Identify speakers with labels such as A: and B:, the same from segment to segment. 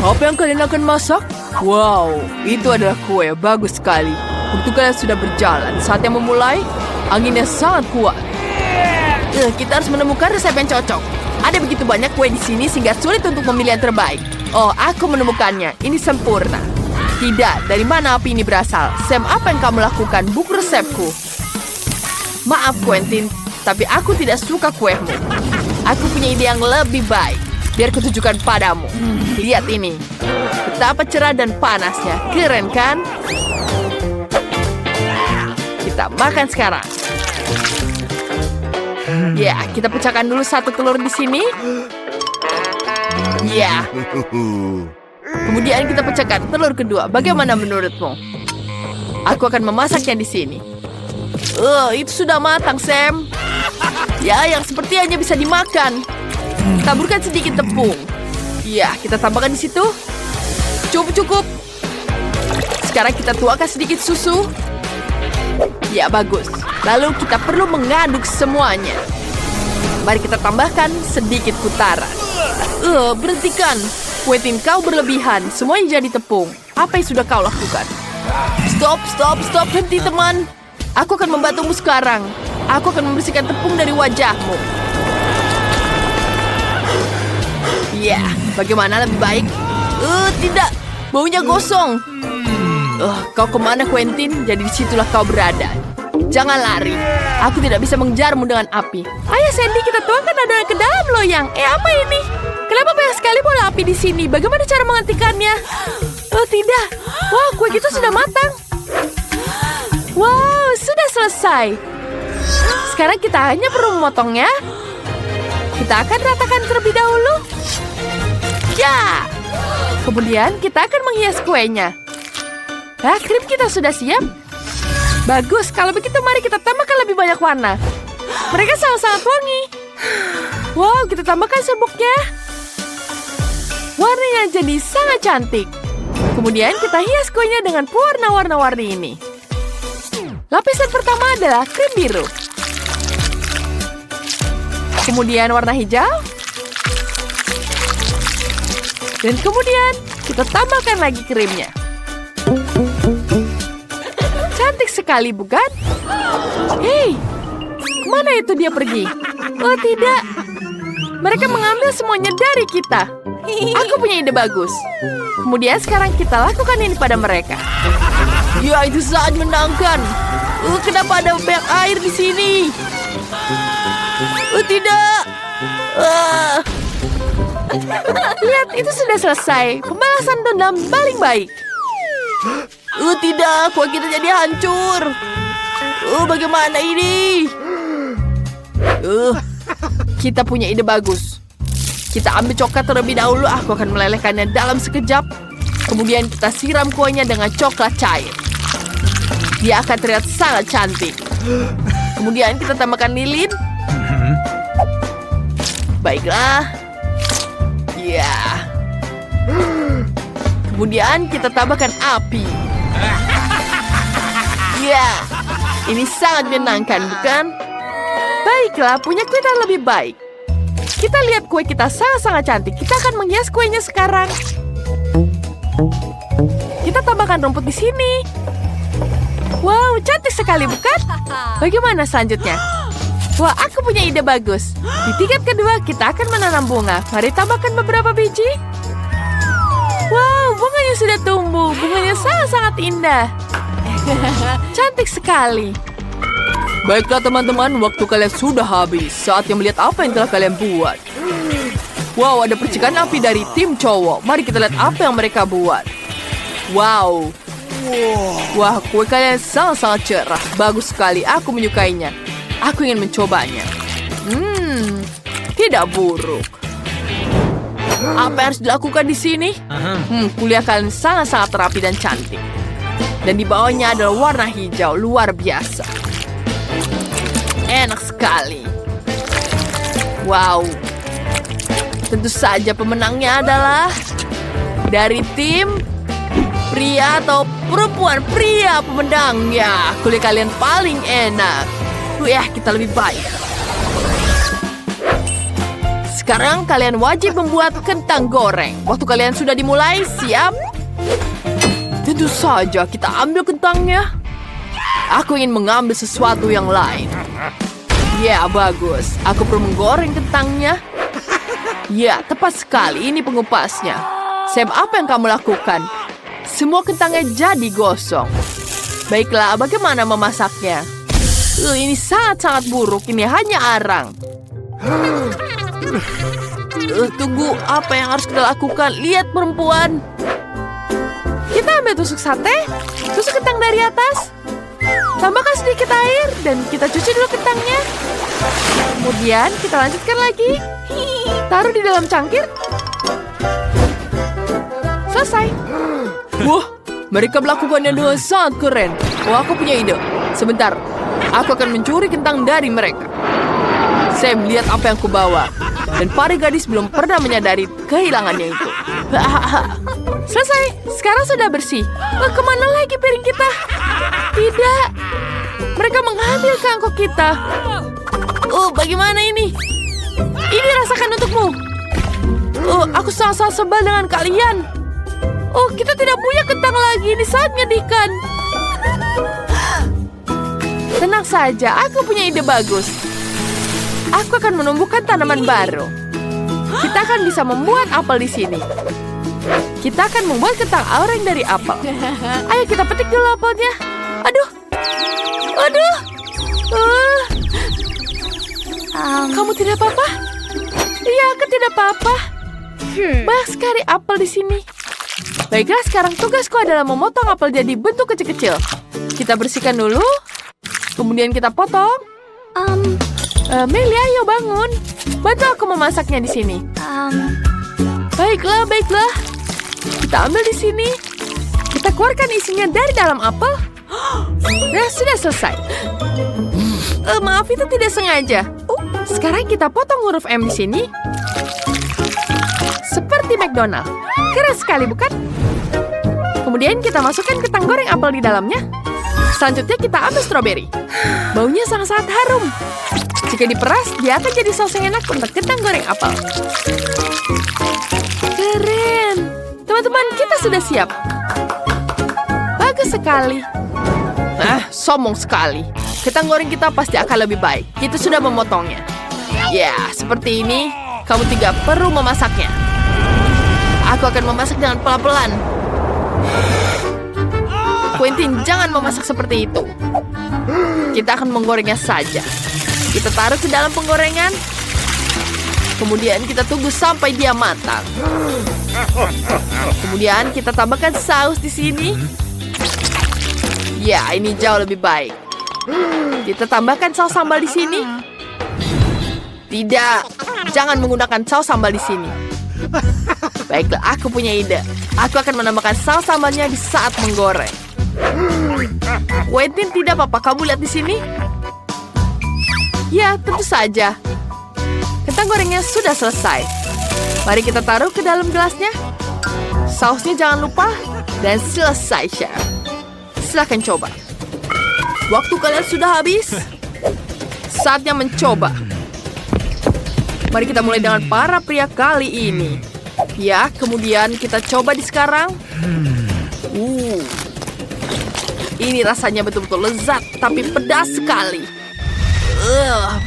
A: Apa yang kalian akan masak? Wow, itu adalah kue. Bagus sekali. Waktu kalian sudah berjalan. Saatnya memulai. Anginnya sangat kuat. Kita harus menemukan resep yang cocok. Ada begitu banyak kue di sini sehingga sulit untuk memilih yang terbaik. Oh, aku menemukannya. Ini sempurna. Tidak, dari mana api ini berasal? Sam, apa yang kamu lakukan? Buku resepku. Maaf, Quentin, tapi aku tidak suka kuemu. Aku punya ide yang lebih baik. Biar kutunjukkan padamu. Lihat ini. Betapa cerah dan panasnya. Keren, kan? Kita makan sekarang. Ya, kita pecahkan dulu satu telur di sini. Ya. Kemudian kita pecahkan telur kedua. Bagaimana menurutmu? Aku akan memasaknya di sini. Itu sudah matang, Sam. Ya, yang seperti hanya bisa dimakan. Taburkan sedikit tepung. Ya, kita tambahkan di situ. Cukup. Sekarang kita tuangkan sedikit susu. Ya, bagus. Lalu kita perlu mengaduk semuanya. Mari kita tambahkan sedikit putaran. Berhentikan. Quentin, kau berlebihan. Semuanya jadi tepung. Apa yang sudah kau lakukan? Stop. Henti, teman. Aku akan membantumu sekarang. Aku akan membersihkan tepung dari wajahmu. Ya, bagaimana lebih baik? Tidak. Baunya gosong. Kau kemana, Quentin? Jadi disitulah kau berada. Jangan lari. Aku tidak bisa mengejarmu dengan api. Ayo, Sandy, kita tuangkan adonan ke dalam loyang. Apa ini? Kenapa banyak sekali bola api di sini? Bagaimana cara menghentikannya? Tidak. Wah, kue kita sudah matang. Wow, sudah selesai. Sekarang kita hanya perlu memotongnya. Kita akan ratakan terlebih dahulu. Ya. Kemudian kita akan menghias kuenya. Krim kita sudah siap. Bagus, kalau begitu mari kita tambahkan lebih banyak warna. Mereka sangat-sangat wangi. Wow, kita tambahkan serbuknya. Warnanya jadi sangat cantik. Kemudian kita hias kuenya dengan pewarna warna-warni ini. Lapisan pertama adalah krim biru. Kemudian warna hijau. Dan kemudian kita tambahkan lagi krimnya. Cantik sekali, bukan? Hei, kemana itu dia pergi? Oh, tidak. Mereka mengambil semuanya dari kita. Aku punya ide bagus. Kemudian sekarang kita lakukan ini pada mereka. Ya, itu sangat menyenangkan. Kenapa ada banyak air di sini? Tidak. Lihat, itu sudah selesai. Pembalasan dendam paling baik. Tidak, kue kita jadi hancur. Bagaimana ini? Kita punya ide bagus. Kita ambil coklat terlebih dahulu. Aku akan melelehkannya dalam sekejap. Kemudian kita siram kuenya dengan coklat cair. Dia akan terlihat sangat cantik. Kemudian kita tambahkan lilin. Baiklah. Ya. Kemudian kita tambahkan api. Ya. Ini sangat menyenangkan, bukan? Baiklah, punya kue yang lebih baik. Kita lihat kue kita sangat-sangat cantik. Kita akan menghias kuenya sekarang. Kita tambahkan rumput di sini. Wow, cantik sekali, bukan? Bagaimana selanjutnya? Wah, aku punya ide bagus. Di tingkat kedua, kita akan menanam bunga. Mari tambahkan beberapa biji. Wow, bunganya sudah tumbuh. Bunganya sangat-sangat indah. Cantik sekali. Baiklah, teman-teman. Waktu kalian sudah habis. Saatnya melihat apa yang telah kalian buat. Wow, ada percikan api dari tim cowok. Mari kita lihat apa yang mereka buat. Wow. Wah, kue kalian sangat-sangat cerah. Bagus sekali, aku menyukainya. Aku ingin mencobanya. Tidak buruk. Apa yang harus dilakukan di sini? Kuliah kalian sangat-sangat rapi dan cantik. Dan di bawahnya adalah warna hijau, luar biasa. Enak sekali. Wow. Tentu saja pemenangnya adalah dari tim pria atau perempuan. Pria pemenangnya. Kuliah kalian paling enak. Kita lebih baik. Sekarang kalian wajib membuat kentang goreng. Waktu kalian sudah dimulai, siap? Tentu saja kita ambil kentangnya. Aku ingin mengambil sesuatu yang lain. Ya, bagus. Aku perlu menggoreng kentangnya. Ya, tepat sekali. Ini pengupasnya. Sam, apa yang kamu lakukan? Semua kentangnya jadi gosong. Baiklah, bagaimana memasaknya? Ini sangat-sangat buruk. Ini hanya arang. Tunggu, apa yang harus kita lakukan? Lihat, perempuan. Kita ambil tusuk sate, tusuk kentang dari atas. Tambahkan sedikit air dan kita cuci dulu kentangnya. Kemudian kita lanjutkan lagi. Taruh di dalam cangkir. Selesai. Wah, mereka melakukannya dengan sangat keren. Oh, aku punya ide. Sebentar, aku akan mencuri kentang dari mereka. Sam, lihat apa yang kubawa. Dan para gadis belum pernah menyadari kehilangannya itu. Selesai, sekarang sudah bersih. Kemana lagi piring kita? Tidak, mereka mengambil kangkok kita. Oh, bagaimana ini? Ini rasakan untukmu. Oh, aku sangat-sangat sebal dengan kalian. Oh, kita tidak punya kentang lagi. Ini sangat menyedihkan. Tenang saja, aku punya ide bagus. Aku akan menumbuhkan tanaman baru. Kita akan bisa membuat apel di sini. Kita akan membuat kentang oranye dari apel. Ayo kita petik dulu apelnya. Aduh. Aduh. Kamu tidak apa-apa? Iya, aku tidak apa-apa. Banyak sekali apel di sini. Baiklah, sekarang tugasku adalah memotong apel jadi bentuk kecil-kecil. Kita bersihkan dulu. Kemudian kita potong. Melia, ayo bangun. Bantu aku memasaknya di sini. Baiklah, baiklah. Kita ambil di sini. Kita keluarkan isinya dari dalam apel. Nah, sudah selesai. Maaf, itu tidak sengaja. Sekarang kita potong huruf M di sini. Seperti McDonald. Keren sekali, bukan? Kemudian kita masukkan kentang goreng apel di dalamnya. Selanjutnya kita ambil stroberi. Baunya sangat-sangat harum. Jika diperas, dia akan jadi saus yang enak untuk kentang goreng apel. Keren. Teman-teman, kita sudah siap. Bagus sekali. Sombong sekali. Kentang goreng kita pasti akan lebih baik. Kita sudah memotongnya. Ya, seperti ini. Kamu tidak perlu memasaknya. Aku akan memasak dengan pelan-pelan. Quentin, jangan memasak seperti itu. Kita akan menggorengnya saja. Kita taruh ke dalam penggorengan. Kemudian kita tunggu sampai dia matang. Kemudian kita tambahkan saus di sini. Ya, ini jauh lebih baik. Kita tambahkan saus sambal di sini. Tidak, jangan menggunakan saus sambal di sini. Baiklah, aku punya ide. Aku akan menambahkan saus sambalnya di saat menggoreng. Quentin, tidak apa-apa. Kamu lihat di sini. Ya, tentu saja. Kentang gorengnya sudah selesai. Mari kita taruh ke dalam gelasnya. Sausnya jangan lupa. Dan selesai, chef. Silahkan coba. Waktu kalian sudah habis. Saatnya mencoba. Mari kita mulai dengan para pria kali ini. Ya, kemudian kita coba di sekarang. Ini rasanya betul-betul lezat, tapi pedas sekali.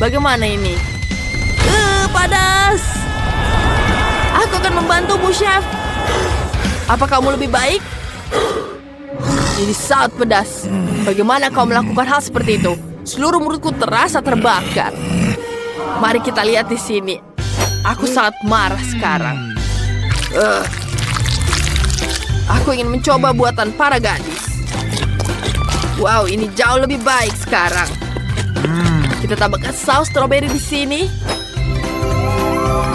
A: Bagaimana ini? Padas. Aku akan membantumu, chef. Apa kamu lebih baik? Ini sangat pedas. Bagaimana kau melakukan hal seperti itu? Seluruh mulutku terasa terbakar. Mari kita lihat di sini. Aku sangat marah sekarang. Aku ingin mencoba buatan para gadis. Wow, ini jauh lebih baik sekarang. Kita tambahkan saus stroberi di sini.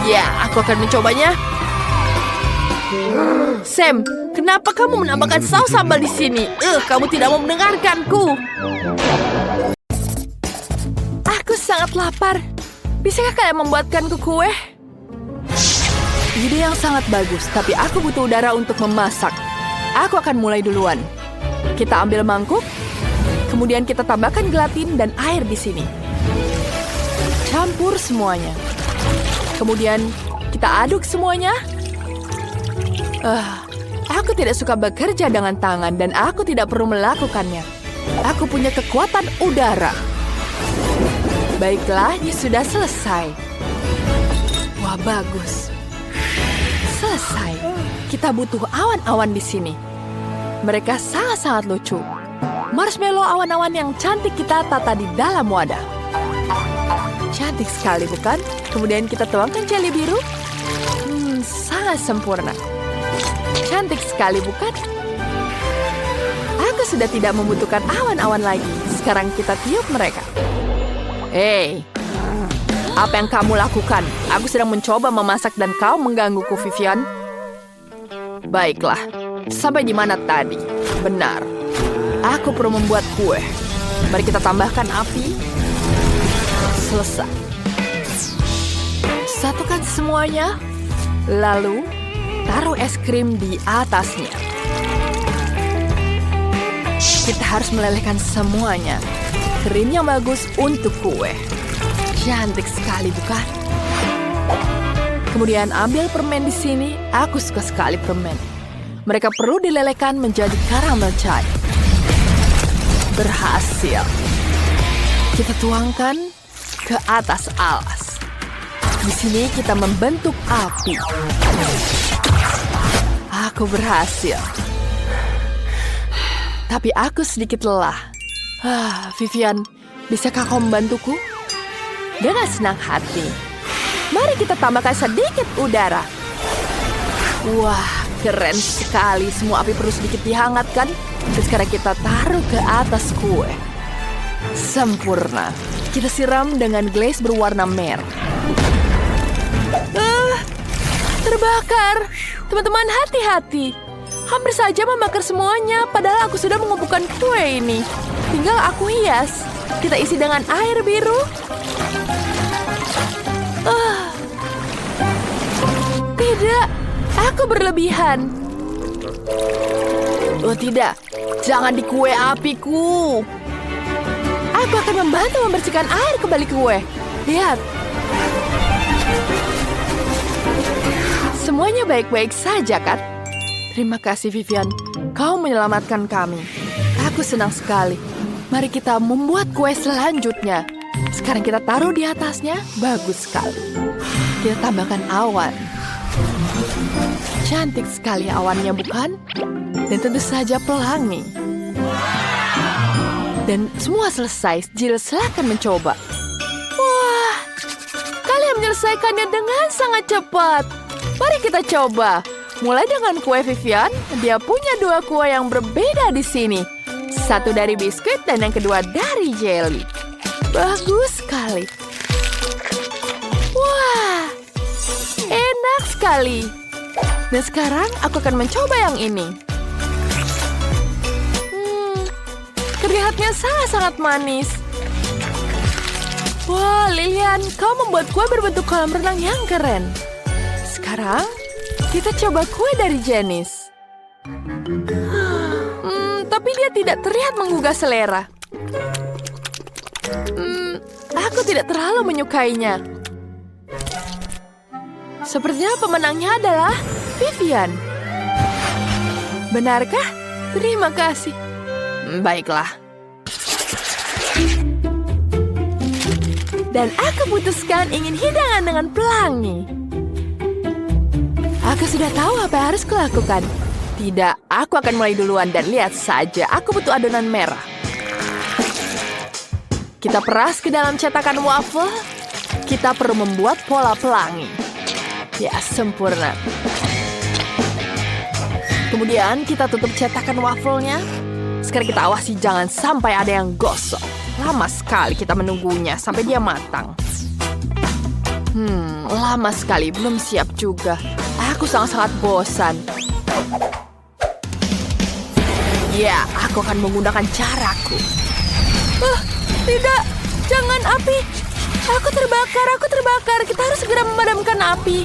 A: Ya, aku akan mencobanya. Sam, kenapa kamu menambahkan saus sambal di sini? Kamu tidak mau mendengarkanku. Aku sangat lapar. Bisakah kalian membuatkanku kue? Ide yang sangat bagus, tapi aku butuh udara untuk memasak. Aku akan mulai duluan. Kita ambil mangkuk, kemudian kita tambahkan gelatin dan air di sini. Campur semuanya. Kemudian kita aduk semuanya. Aku tidak suka bekerja dengan tangan dan aku tidak perlu melakukannya. Aku punya kekuatan udara. Baiklah, ini sudah selesai. Wah, bagus. Selesai. Kita butuh awan-awan di sini. Mereka sangat-sangat lucu. Marshmallow awan-awan yang cantik kita tata di dalam wadah. Cantik sekali, bukan? Kemudian kita tuangkan jelly biru. Sangat sempurna. Cantik sekali, bukan? Aku sudah tidak membutuhkan awan-awan lagi. Sekarang kita tiup mereka. Hei, apa yang kamu lakukan? Aku sedang mencoba memasak dan kau menggangguku, Vivian. Baiklah, sampai di mana tadi? Benar, aku perlu membuat kue. Mari kita tambahkan api. Selesai. Satukan semuanya. Lalu, taruh es krim di atasnya. Kita harus melelehkan semuanya. Krim yang bagus untuk kue. Cantik sekali, bukan? Kemudian ambil permen di sini. Aku suka sekali permen. Mereka perlu dilelehkan menjadi karamel cair. Berhasil. Kita tuangkan ke atas alas. Di sini kita membentuk api. Aku berhasil. Tapi aku sedikit lelah. Vivian, bisakah kau membantuku? Dengan senang hati. Mari kita tambahkan sedikit udara. Wah, keren sekali. Semua api perlu sedikit dihangatkan. Dan sekarang kita taruh ke atas kue. Sempurna. Kita siram dengan glaze berwarna merah. Terbakar. Teman-teman, hati-hati. Hampir saja membakar semuanya, padahal aku sudah mengumpulkan kue ini. Tinggal aku hias. Kita isi dengan air biru. Tidak, aku berlebihan. Oh tidak, jangan di kue apiku. Aku akan membantu membersihkan air kembali ke kue. Lihat. Semuanya baik-baik saja, kan? Terima kasih, Vivian. Kau menyelamatkan kami. Aku senang sekali. Mari kita membuat kue selanjutnya. Sekarang kita taruh di atasnya. Bagus sekali. Kita tambahkan awan. Cantik sekali awannya, bukan? Dan tentu saja pelangi. Dan semua selesai. Jill, silakan mencoba. Wah, kalian menyelesaikannya dengan sangat cepat. Mari kita coba. Mulai dengan kue Vivian, dia punya dua kue yang berbeda di sini. Satu dari biskuit dan yang kedua dari jelly. Bagus sekali. Wah, enak sekali. Dan sekarang aku akan mencoba yang ini. Terlihatnya sangat-sangat manis. Wah, Lilian, kau membuat kue berbentuk kolam renang yang keren. Sekarang, kita coba kue dari Janice. Tapi dia tidak terlihat menggugah selera. Aku tidak terlalu menyukainya. Sepertinya pemenangnya adalah Vivian. Benarkah? Terima kasih. Baiklah. Dan aku putuskan ingin hidangan dengan pelangi. Aku sudah tahu apa yang harus kulakukan. Tidak, aku akan mulai duluan dan lihat saja. Aku butuh adonan merah. Kita peras ke dalam cetakan waffle. Kita perlu membuat pola pelangi. Ya, sempurna. Kemudian kita tutup cetakan waffle-nya. Sekarang kita awasi jangan sampai ada yang gosong. Lama sekali kita menunggunya sampai dia matang. Lama sekali, belum siap juga. Aku sangat-sangat bosan. Ya, aku akan menggunakan caraku. Tidak, jangan api. Aku terbakar. Kita harus segera memadamkan api.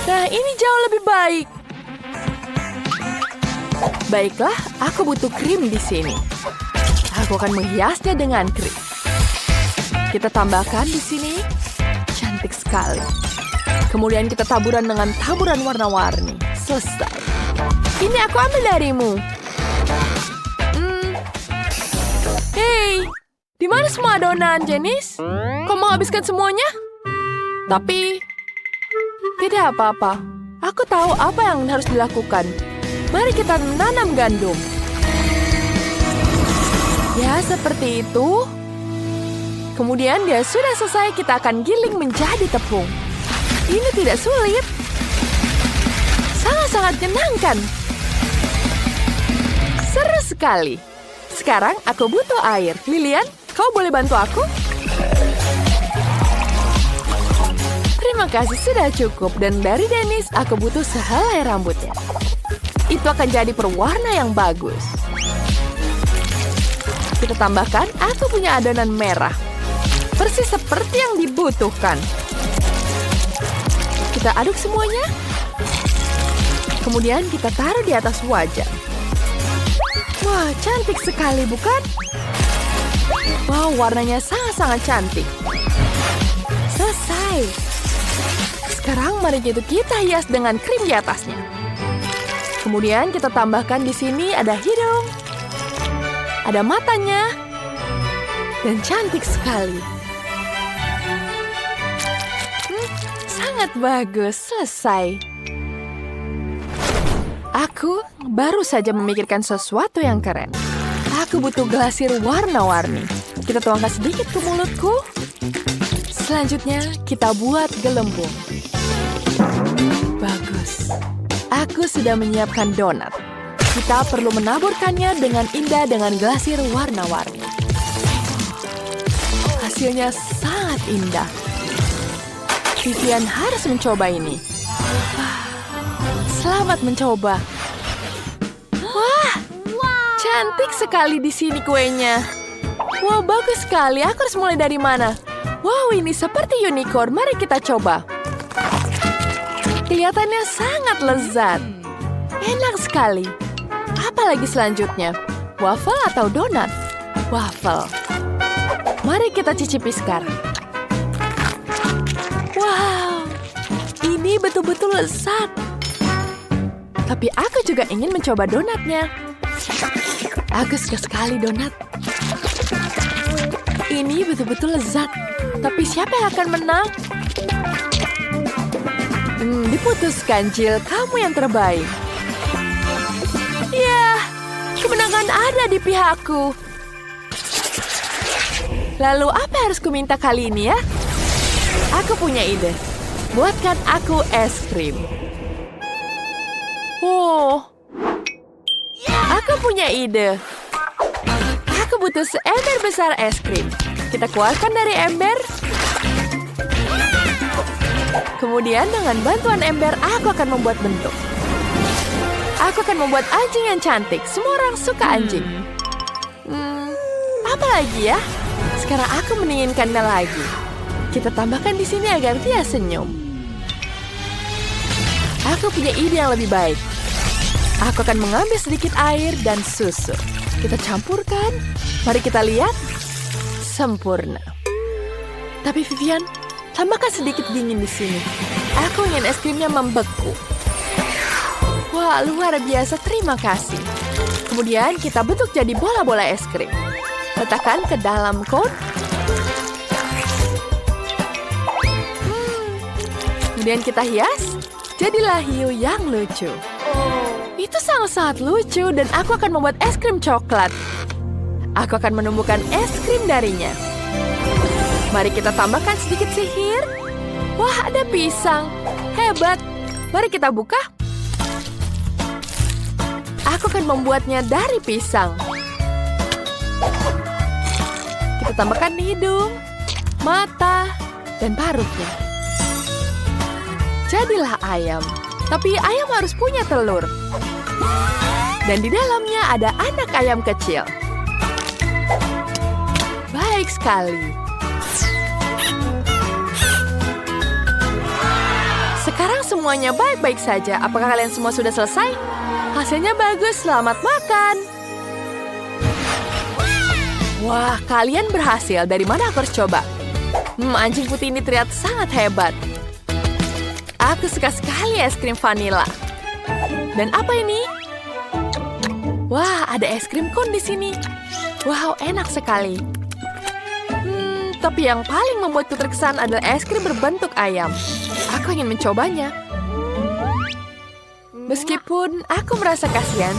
A: Nah, ini jauh lebih baik. Baiklah, aku butuh krim di sini. Aku akan menghiasnya dengan krim. Kita tambahkan di sini. Cantik sekali. Kemudian kita taburan dengan taburan warna-warni. Selesai. Ini aku ambil darimu. Hei, di mana semua adonan, Janice? Kau mau habiskan semuanya? Tapi, tidak apa-apa. Aku tahu apa yang harus dilakukan. Mari kita menanam gandum. Ya, seperti itu. Kemudian dia sudah selesai, kita akan giling menjadi tepung. Ini tidak sulit. Sangat-sangat menyenangkan. Seru sekali. Sekarang aku butuh air. Lilian, kau boleh bantu aku? Terima kasih, sudah cukup. Dan dari Dennis, aku butuh sehelai rambutnya. Itu akan jadi perwarna yang bagus. Kita tambahkan, aku punya adonan merah. Persis seperti yang dibutuhkan. Kita aduk semuanya. Kemudian kita taruh di atas wajan. Wah, cantik sekali, bukan? Wow, warnanya sangat-sangat cantik. Selesai. Sekarang mari kita hias dengan krim di atasnya. Kemudian kita tambahkan di sini ada hidung, ada matanya, dan cantik sekali. Sangat bagus, selesai. Aku baru saja memikirkan sesuatu yang keren. Aku butuh glasir warna-warni. Kita tuangkan sedikit ke mulutku. Selanjutnya, kita buat gelembung. Bagus. Aku sudah menyiapkan donat. Kita perlu menaburkannya dengan indah dengan glasir warna-warni. Hasilnya sangat indah. Vivian harus mencoba ini. Selamat mencoba. Wah, cantik sekali di sini kuenya. Wah, bagus sekali. Aku harus mulai dari mana? Wow, ini seperti unicorn. Mari kita coba. Kelihatannya sangat lezat. Enak sekali. Apa lagi selanjutnya? Waffle atau donat? Waffle. Mari kita cicipi sekarang. Wow, ini betul-betul lezat. Tapi aku juga ingin mencoba donatnya. Aku suka sekali donat. Ini betul-betul lezat. Tapi siapa yang akan menang? Diputuskan, Jill. Kamu yang terbaik. Ya, kemenangan ada di pihakku. Lalu apa yang harus kuminta kali ini ya? Aku punya ide. Buatkan aku es krim. Oh, aku punya ide. Aku butuh seember besar es krim. Kita keluarkan dari ember. Kemudian dengan bantuan ember, aku akan membuat bentuk. Aku akan membuat anjing yang cantik. Semua orang suka anjing. Apa lagi ya? Sekarang aku menginginkannya lagi. Kita tambahkan di sini agar dia senyum. Aku punya ide yang lebih baik. Aku akan mengambil sedikit air dan susu. Kita campurkan. Mari kita lihat. Sempurna. Tapi Vivian, tambahkan sedikit dingin di sini. Aku ingin es krimnya membeku. Wah, luar biasa. Terima kasih. Kemudian kita bentuk jadi bola-bola es krim. Letakkan ke dalam cone. Kemudian kita hias. Jadilah hiu yang lucu. Itu sangat-sangat lucu dan aku akan membuat es krim coklat. Aku akan menumbuhkan es krim darinya. Mari kita tambahkan sedikit sihir. Wah, ada pisang. Hebat. Mari kita buka. Aku akan membuatnya dari pisang. Kita tambahkan hidung, mata, dan parutnya. Jadilah ayam. Tapi ayam harus punya telur. Dan di dalamnya ada anak ayam kecil. Baik sekali. Sekarang semuanya baik-baik saja. Apakah kalian semua sudah selesai? Hasilnya bagus, selamat makan. Wah, kalian berhasil. Dari mana aku harus coba? Anjing putih ini terlihat sangat hebat. Aku suka sekali es krim vanila. Dan apa ini? Wah, ada es krim cone di sini. Wow, enak sekali. Tapi yang paling membuatku terkesan adalah es krim berbentuk ayam. Aku ingin mencobanya. Meskipun aku merasa kasihan,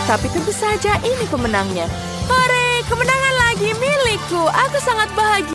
A: tapi tentu saja ini pemenangnya. Hore, kemenangan lagi milikku. Aku sangat bahagia.